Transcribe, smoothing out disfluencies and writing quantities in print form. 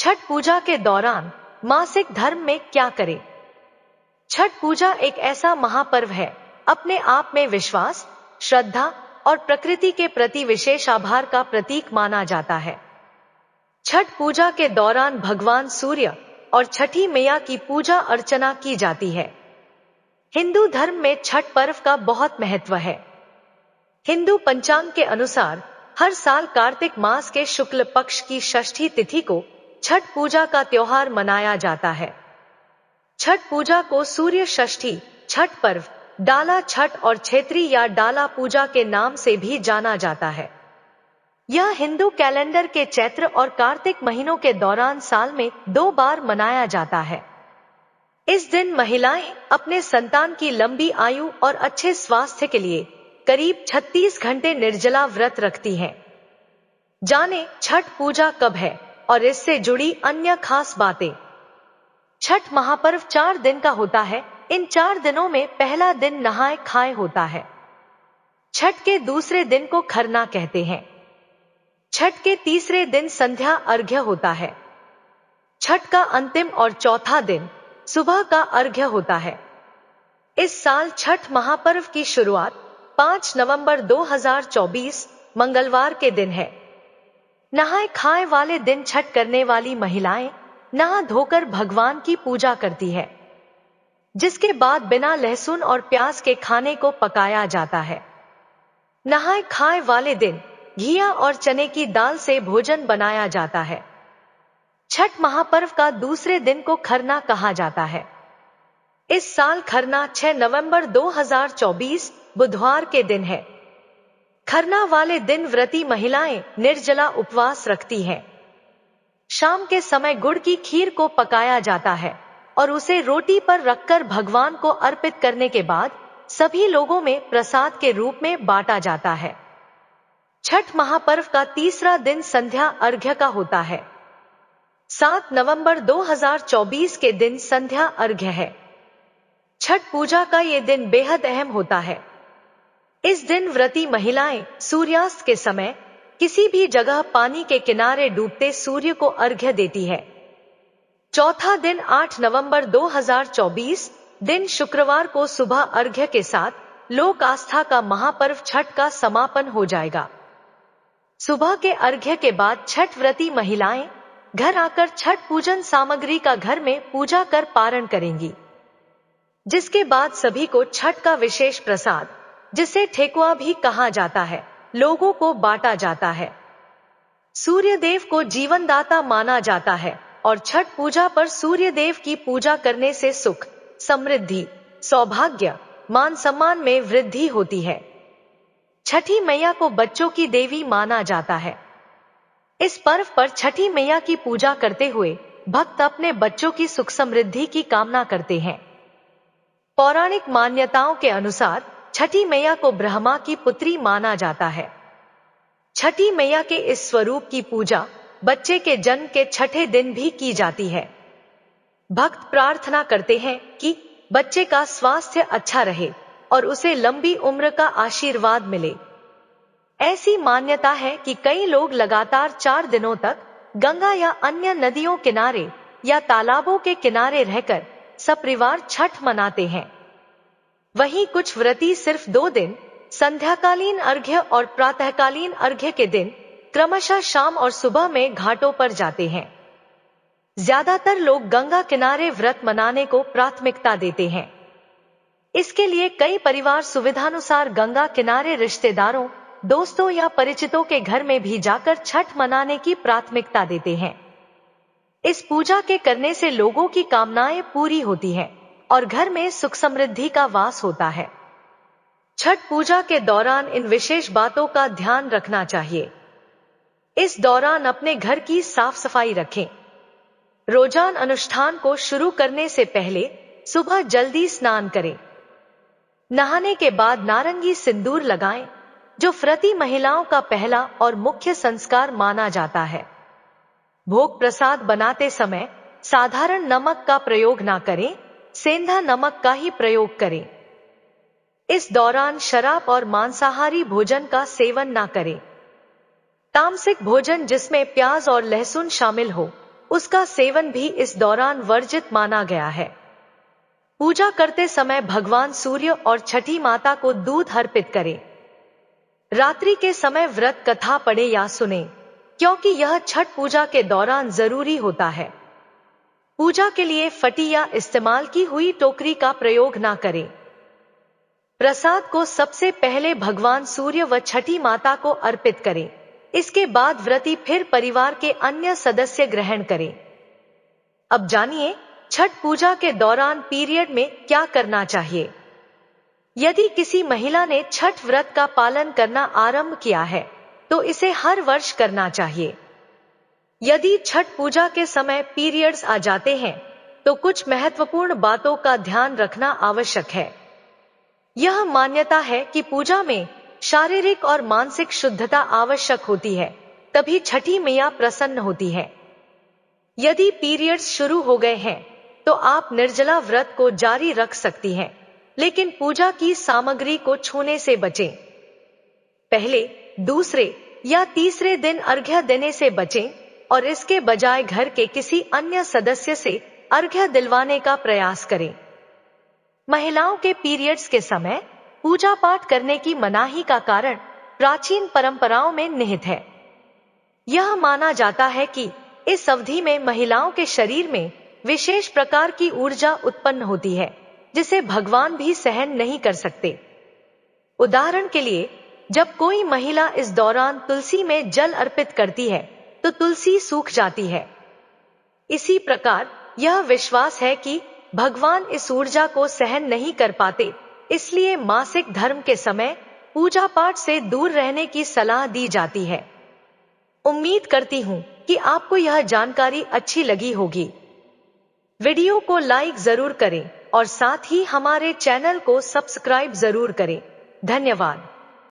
छठ पूजा के दौरान मासिक धर्म में क्या करें? छठ पूजा एक ऐसा महापर्व है, अपने आप में विश्वास, श्रद्धा और प्रकृति के प्रति विशेष आभार का प्रतीक माना जाता है। छठ पूजा के दौरान भगवान सूर्य और छठी मैया की पूजा अर्चना की जाती है। हिंदू धर्म में छठ पर्व का बहुत महत्व है। हिंदू पंचांग के अनुसार हर साल कार्तिक मास के शुक्ल पक्ष की षष्ठी तिथि को छठ पूजा का त्योहार मनाया जाता है। छठ पूजा को सूर्य षष्ठी, छठ पर्व, डाला छठ और क्षेत्री या डाला पूजा के नाम से भी जाना जाता है। यह हिंदू कैलेंडर के चैत्र और कार्तिक महीनों के दौरान साल में 2 बार मनाया जाता है। इस दिन महिलाएं अपने संतान की लंबी आयु और अच्छे स्वास्थ्य के लिए करीब 36 घंटे निर्जला व्रत रखती हैं। जाने छठ पूजा कब है और इससे जुड़ी अन्य खास बातें। छठ महापर्व 4 दिन का होता है। इन 4 दिनों में पहला दिन नहाए खाए होता है। छठ के दूसरे दिन को खरना कहते हैं। छठ के तीसरे दिन संध्या अर्घ्य होता है। छठ का अंतिम और चौथा दिन सुबह का अर्घ्य होता है। इस साल छठ महापर्व की शुरुआत 5 नवंबर 2024 मंगलवार के दिन है। नहाए खाए वाले दिन छठ करने वाली महिलाएं नहा धोकर भगवान की पूजा करती है, जिसके बाद बिना लहसुन और प्याज के खाने को पकाया जाता है। नहाए खाए वाले दिन घिया और चने की दाल से भोजन बनाया जाता है। छठ महापर्व का दूसरे दिन को खरना कहा जाता है। इस साल खरना 6 नवंबर 2024 बुधवार के दिन है। खरना वाले दिन व्रती महिलाएं निर्जला उपवास रखती हैं। शाम के समय गुड़ की खीर को पकाया जाता है और उसे रोटी पर रखकर भगवान को अर्पित करने के बाद सभी लोगों में प्रसाद के रूप में बांटा जाता है। छठ महापर्व का तीसरा दिन संध्या अर्घ्य का होता है। 7 नवंबर 2024 के दिन संध्या अर्घ्य है। छठ पूजा का ये दिन बेहद अहम होता है। इस दिन व्रती महिलाएं सूर्यास्त के समय किसी भी जगह पानी के किनारे डूबते सूर्य को अर्घ्य देती है। चौथा दिन 8 नवंबर 2024 दिन शुक्रवार को सुबह अर्घ्य के साथ लोक आस्था का महापर्व छठ का समापन हो जाएगा। सुबह के अर्घ्य के बाद छठ व्रती महिलाएं घर आकर छठ पूजन सामग्री का घर में पूजा कर पारण करेंगी, जिसके बाद सभी को छठ का विशेष प्रसाद, जिसे ठेकुआ भी कहा जाता है, लोगों को बांटा जाता है। सूर्य देव को जीवनदाता माना जाता है और छठ पूजा पर सूर्य देव की पूजा करने से सुख, समृद्धि, सौभाग्य, मान सम्मान में वृद्धि होती है। छठी मैया को बच्चों की देवी माना जाता है। इस पर्व पर छठी मैया की पूजा करते हुए भक्त अपने बच्चों की सुख समृद्धि की कामना करते हैं। पौराणिक मान्यताओं के अनुसार छठी मैया को ब्रह्मा की पुत्री माना जाता है। छठी मैया के इस स्वरूप की पूजा बच्चे के जन्म के छठे दिन भी की जाती है। भक्त प्रार्थना करते हैं कि बच्चे का स्वास्थ्य अच्छा रहे और उसे लंबी उम्र का आशीर्वाद मिले। ऐसी मान्यता है कि कई लोग लगातार 4 दिनों तक गंगा या अन्य नदियों किनारे या तालाबों के किनारे रहकर सपरिवार छठ मनाते हैं। वहीं कुछ व्रती सिर्फ 2 दिन, संध्याकालीन अर्घ्य और प्रातःकालीन अर्घ्य के दिन क्रमशः शाम और सुबह में घाटों पर जाते हैं। ज्यादातर लोग गंगा किनारे व्रत मनाने को प्राथमिकता देते हैं। इसके लिए कई परिवार सुविधानुसार गंगा किनारे रिश्तेदारों, दोस्तों या परिचितों के घर में भी जाकर छठ मनाने की प्राथमिकता देते हैं। इस पूजा के करने से लोगों की कामनाएं पूरी होती हैं और घर में सुख समृद्धि का वास होता है। छठ पूजा के दौरान इन विशेष बातों का ध्यान रखना चाहिए। इस दौरान अपने घर की साफ सफाई रखें। रोजाना अनुष्ठान को शुरू करने से पहले सुबह जल्दी स्नान करें। नहाने के बाद नारंगी सिंदूर लगाएं, जो व्रती महिलाओं का पहला और मुख्य संस्कार माना जाता है। भोग प्रसाद बनाते समय साधारण नमक का प्रयोग ना करें, सेंधा नमक का ही प्रयोग करें। इस दौरान शराब और मांसाहारी भोजन का सेवन ना करें। तामसिक भोजन जिसमें प्याज और लहसुन शामिल हो, उसका सेवन भी इस दौरान वर्जित माना गया है। पूजा करते समय भगवान सूर्य और छठी माता को दूध अर्पित करें। रात्रि के समय व्रत कथा पढ़े या सुने, क्योंकि यह छठ पूजा के दौरान जरूरी होता है। पूजा के लिए फटी या इस्तेमाल की हुई टोकरी का प्रयोग ना करें। प्रसाद को सबसे पहले भगवान सूर्य व छठी माता को अर्पित करें। इसके बाद व्रती फिर परिवार के अन्य सदस्य ग्रहण करें। अब जानिए छठ पूजा के दौरान पीरियड में क्या करना चाहिए। यदि किसी महिला ने छठ व्रत का पालन करना आरंभ किया है तो इसे हर वर्ष करना चाहिए। यदि छठ पूजा के समय पीरियड्स आ जाते हैं तो कुछ महत्वपूर्ण बातों का ध्यान रखना आवश्यक है। यह मान्यता है कि पूजा में शारीरिक और मानसिक शुद्धता आवश्यक होती है, तभी छठी मैया प्रसन्न होती है। यदि पीरियड्स शुरू हो गए हैं तो आप निर्जला व्रत को जारी रख सकती हैं, लेकिन पूजा की सामग्री को छूने से बचें। पहले, दूसरे या तीसरे दिन अर्घ्य देने से बचें और इसके बजाय घर के किसी अन्य सदस्य से अर्घ्य दिलवाने का प्रयास करें। महिलाओं के पीरियड्स के समय पूजा पाठ करने की मनाही का कारण प्राचीन परंपराओं में निहित है। यह माना जाता है कि इस अवधि में महिलाओं के शरीर में विशेष प्रकार की ऊर्जा उत्पन्न होती है, जिसे भगवान भी सहन नहीं कर सकते। उदाहरण के लिए, जब कोई महिला इस दौरान तुलसी में जल अर्पित करती है तो तुलसी सूख जाती है। इसी प्रकार यह विश्वास है कि भगवान इस ऊर्जा को सहन नहीं कर पाते, इसलिए मासिक धर्म के समय पूजा पाठ से दूर रहने की सलाह दी जाती है। उम्मीद करती हूं कि आपको यह जानकारी अच्छी लगी होगी। वीडियो को लाइक जरूर करें और साथ ही हमारे चैनल को सब्सक्राइब जरूर करें। धन्यवाद।